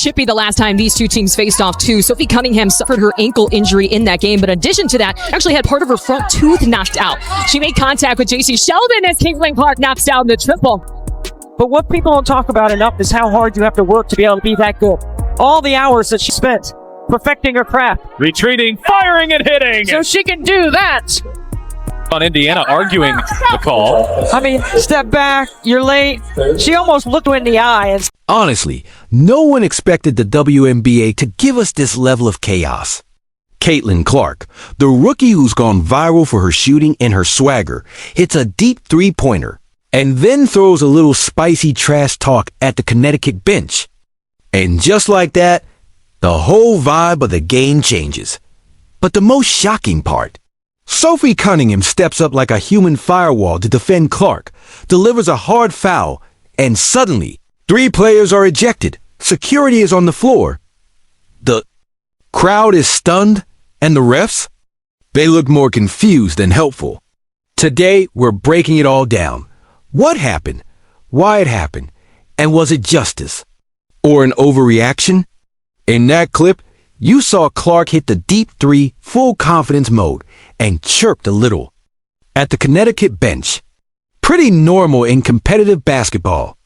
chippy the last time these two teams faced off too. Sophie Cunningham suffered her ankle injury in that game, but in addition to that, actually had part of her front tooth knocked out. She made contact with JC Sheldon as Caitlin Clark knocks down the triple. But what people don't talk about enough is how hard you have to work to be able to be that good. All the hours that she spent perfecting her craft. Retreating, firing, and hitting. So she can do that. On Indiana arguing the call. I mean, step back, you're late. She almost looked her in the eye. And honestly, no one expected the WNBA to give us this level of chaos. Caitlin Clark, the rookie who's gone viral for her shooting and her swagger, hits a deep three-pointer and then throws a little spicy trash talk at the Connecticut bench. And just like that, the whole vibe of the game changes. But the most shocking part, Sophie Cunningham steps up like a human firewall to defend Clark, delivers a hard foul, and suddenly, 3 players are ejected. Security is on the floor. The crowd is stunned, and the refs? They look more confused than helpful. Today, we're breaking it all down. What happened? Why it happened? And was it justice? Or an overreaction? In that clip, you saw Clark hit the deep three, full confidence mode, and chirped a little. At the Connecticut bench, pretty normal in competitive basketball.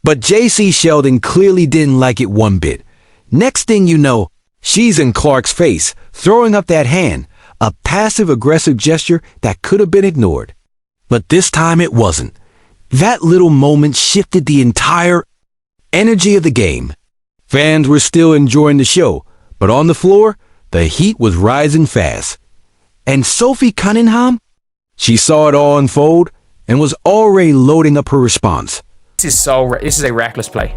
But JC Sheldon clearly didn't like it one bit. Next thing you know, she's in Clark's face, throwing up that hand, a passive-aggressive gesture that could have been ignored. But this time it wasn't. That little moment shifted the entire energy of the game. Fans were still enjoying the show, but on the floor, the heat was rising fast. And Sophie Cunningham? She saw it all unfold and was already loading up her response. This is a reckless play.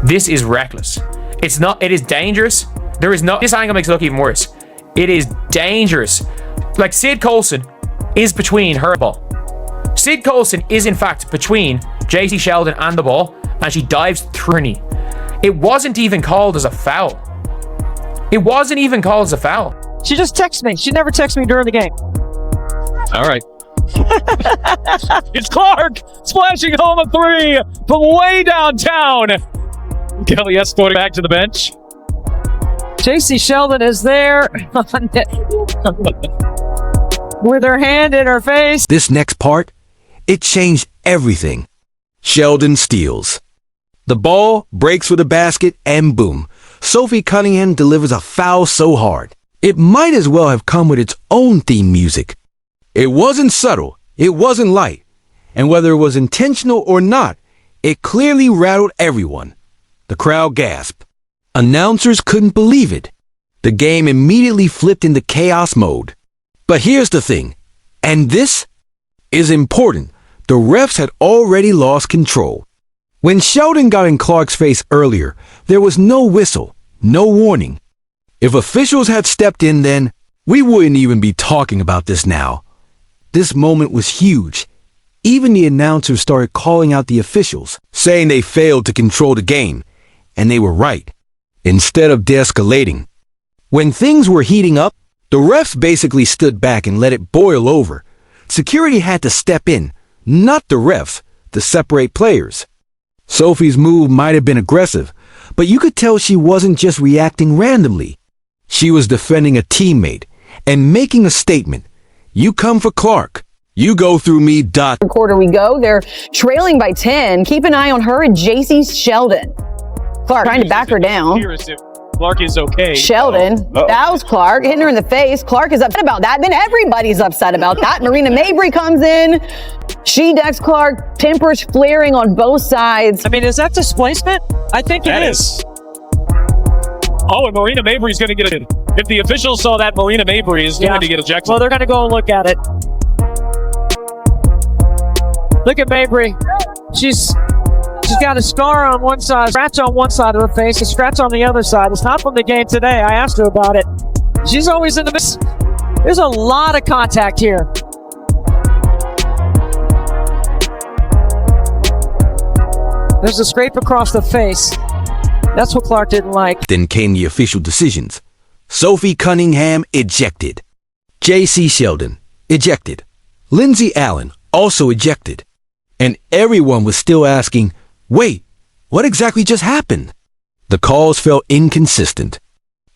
This is reckless. It is dangerous. This angle makes it look even worse. It is dangerous. Like Sid Colson is between her ball. Sid Colson is in fact between JC Sheldon and the ball, and she dives through her knee. It wasn't even called as a foul. It wasn't even called as a foul. she just texts me. She never texts me during the game. All right. It's Clark splashing home a 3 from way downtown. Kelly escorting back to the bench. JC Sheldon is there with her hand in her face. This next part, it changed everything. Sheldon steals. The ball breaks for the basket, and boom, Sophie Cunningham delivers a foul so hard, it might as well have come with its own theme music. It wasn't subtle, it wasn't light, and whether it was intentional or not, it clearly rattled everyone. The crowd gasped. Announcers couldn't believe it. The game immediately flipped into chaos mode. But here's the thing, and this is important. The refs had already lost control. When Sheldon got in Clark's face earlier, there was no whistle, no warning. If officials had stepped in then, we wouldn't even be talking about this now. This moment was huge. Even the announcers started calling out the officials, saying they failed to control the game, and they were right. Instead of de-escalating. When things were heating up, the refs basically stood back and let it boil over. Security had to step in, not the refs, to separate players. Sophie's move might have been aggressive, but you could tell she wasn't just reacting randomly. She was defending a teammate and making a statement. You come for Clark. You go through me. Quarter we go. They're trailing by 10. Keep an eye on her and JC Sheldon. Clark trying to back her down. Clark is okay. Sheldon, that was Clark, hitting her in the face. Clark is upset about that. Then everybody's upset about that. Marina Mabry comes in. She decks Clark. Tempers flaring on both sides. I mean, is that displacement? I think it is. Oh, and Marina Mabry's going to get it. If the officials saw that, Marina Mabry is going to get ejected. Well, they're going to go and look at it. Look at Mabry. She's got a scar on one side, a scratch on one side of her face, a scratch on the other side. It's not from the game today. I asked her about it. She's always in the mix. There's a lot of contact here. There's a scrape across the face. That's what Clark didn't like. Then came the official decisions. Sophie Cunningham ejected. JC Sheldon ejected. Lindsay Allen also ejected. And everyone was still asking, wait, what exactly just happened? The calls felt inconsistent.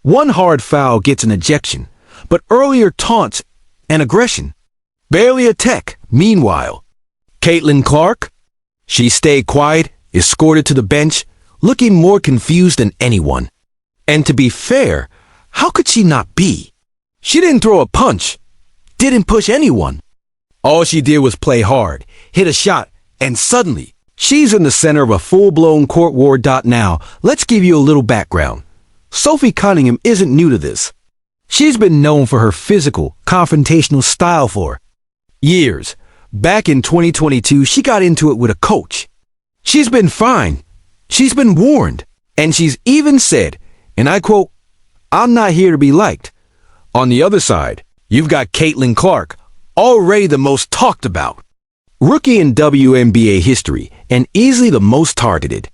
One hard foul gets an ejection, but earlier taunts and aggression. Barely a tech. Meanwhile, Caitlin Clark? She stayed quiet, escorted to the bench, looking more confused than anyone. And to be fair, how could she not be? She didn't throw a punch, didn't push anyone. All she did was play hard, hit a shot, and suddenly, she's in the center of a full-blown court war. Now, let's give you a little background. Sophie Cunningham isn't new to this. She's been known for her physical, confrontational style for years. Back in 2022, she got into it with a coach. She's been fine. She's been warned. And she's even said, and I quote, "I'm not here to be liked." On the other side, you've got Caitlin Clark, already the most talked about. Rookie in WNBA history, and easily the most targeted.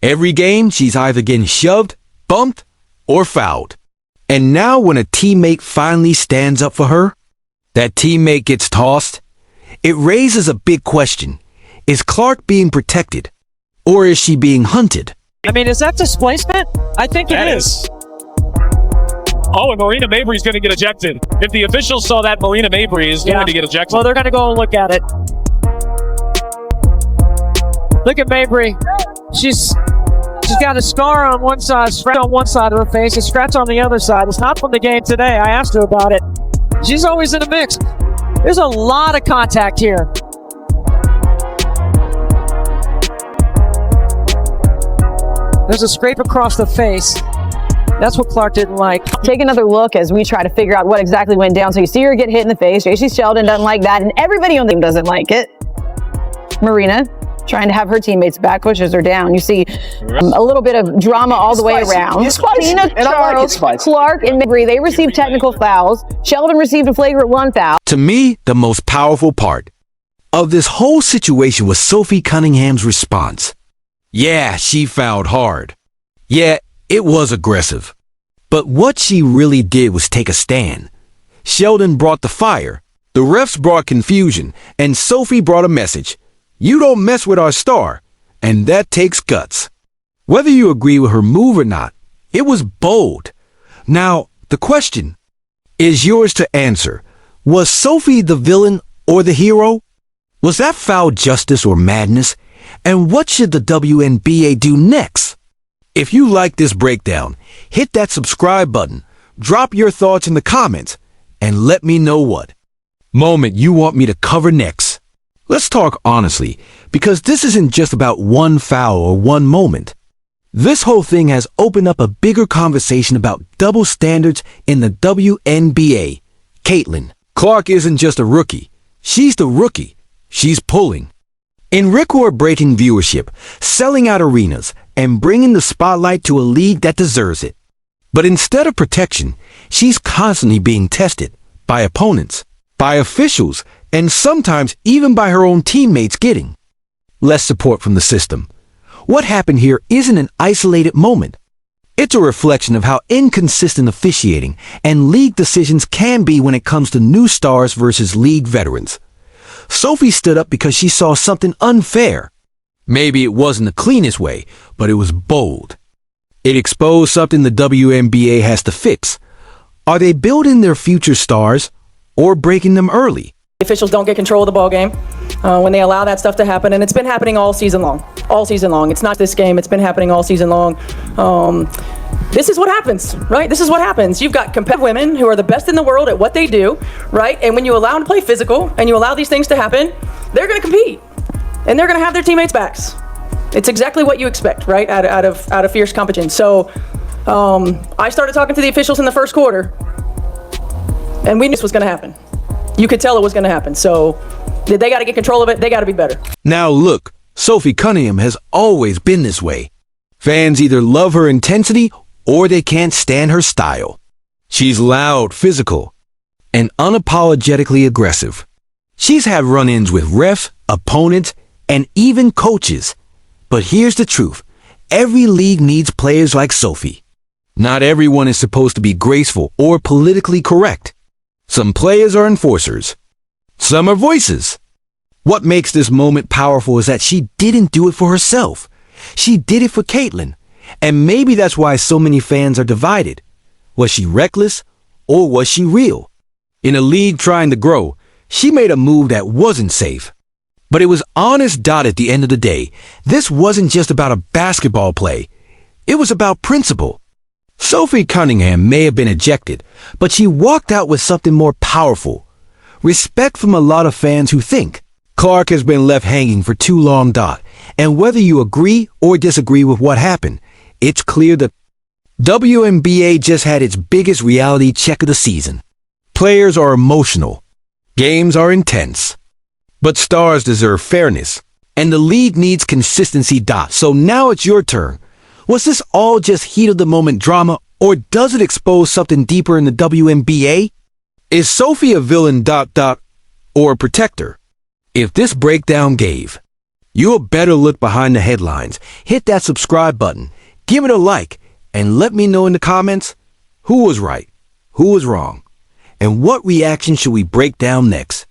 Every game, she's either getting shoved, bumped, or fouled. And now when a teammate finally stands up for her, that teammate gets tossed, it raises a big question. Is Clark being protected? Or is she being hunted? I mean, is that displacement? I think it is. Oh, and Marina Mabry's going to get ejected. If the officials saw that, Marina Mabry is going to get ejected. Well, they're going to go and look at it. Look at Mabry. She's got a scar on one side, scratch on one side of her face, a scratch on the other side. It's not from the game today. I asked her about it. She's always in the mix. There's a lot of contact here. There's a scrape across the face. That's what Clark didn't like. Take another look as we try to figure out what exactly went down. So you see her get hit in the face. JC Sheldon doesn't like that, and everybody on the team doesn't like it. Marina trying to have her teammates back, pushes her down. You see a little bit of drama all the way around. Tina, Charles, Clark, and Mabry, they received technical fouls. Sheldon received a flagrant 1 foul. To me, the most powerful part of this whole situation was Sophie Cunningham's response. Yeah, she fouled hard. Yeah, it was aggressive. But what she really did was take a stand. Sheldon brought the fire, the refs brought confusion, and Sophie brought a message. You don't mess with our star, and that takes guts. Whether you agree with her move or not, it was bold. Now, the question is yours to answer. Was Sophie the villain or the hero? Was that foul justice or madness? And what should the WNBA do next? If you like this breakdown, hit that subscribe button, drop your thoughts in the comments, and let me know what moment you want me to cover next. Let's talk honestly, because this isn't just about one foul or one moment. This whole thing has opened up a bigger conversation about double standards in the WNBA. Caitlin Clark isn't just a rookie. She's the rookie. She's pulling. In record-breaking viewership, selling out arenas, and bringing the spotlight to a league that deserves it. But instead of protection, she's constantly being tested by opponents, by officials, and sometimes even by her own teammates getting less support from the system. What happened here isn't an isolated moment. It's a reflection of how inconsistent officiating and league decisions can be when it comes to new stars versus league veterans. Sophie stood up because she saw something unfair. Maybe it wasn't the cleanest way, but it was bold. It exposed something the WNBA has to fix. Are they building their future stars or breaking them early? Officials don't get control of the ball game when they allow that stuff to happen, and it's been happening all season long. All season long. It's not this game. It's been happening all season long. This is what happens, right? This is what happens. You've got competitive women who are the best in the world at what they do, right? And when you allow them to play physical and you allow these things to happen, they're going to compete, and they're going to have their teammates' backs. It's exactly what you expect, right? Out of fierce competition. So I started talking to the officials in the first quarter, and we knew this was going to happen. You could tell it was going to happen. So they got to get control of it. They got to be better. Now look, Sophie Cunningham has always been this way. Fans either love her intensity or they can't stand her style. She's loud, physical, and unapologetically aggressive. She's had run-ins with refs, opponents, and even coaches. But here's the truth. Every league needs players like Sophie. Not everyone is supposed to be graceful or politically correct. Some players are enforcers. Some are voices. What makes this moment powerful is that she didn't do it for herself. She did it for Caitlin. And maybe that's why so many fans are divided. Was she reckless or was she real? In a league trying to grow, she made a move that wasn't safe. But it was honest. At the end of the day, this wasn't just about a basketball play. It was about principle. Sophie Cunningham may have been ejected, but she walked out with something more powerful. Respect from a lot of fans who think Clark has been left hanging for too long. And whether you agree or disagree with what happened, it's clear that WNBA just had its biggest reality check of the season. Players are emotional. Games are intense. But stars deserve fairness. And the league needs consistency. So now it's your turn. Was this all just heat of the moment drama, or does it expose something deeper in the WNBA? Is Sophie a villain. Or a protector? If this breakdown gave you a better look behind the headlines, hit that subscribe button, give it a like, and let me know in the comments who was right, who was wrong, and what reaction should we break down next.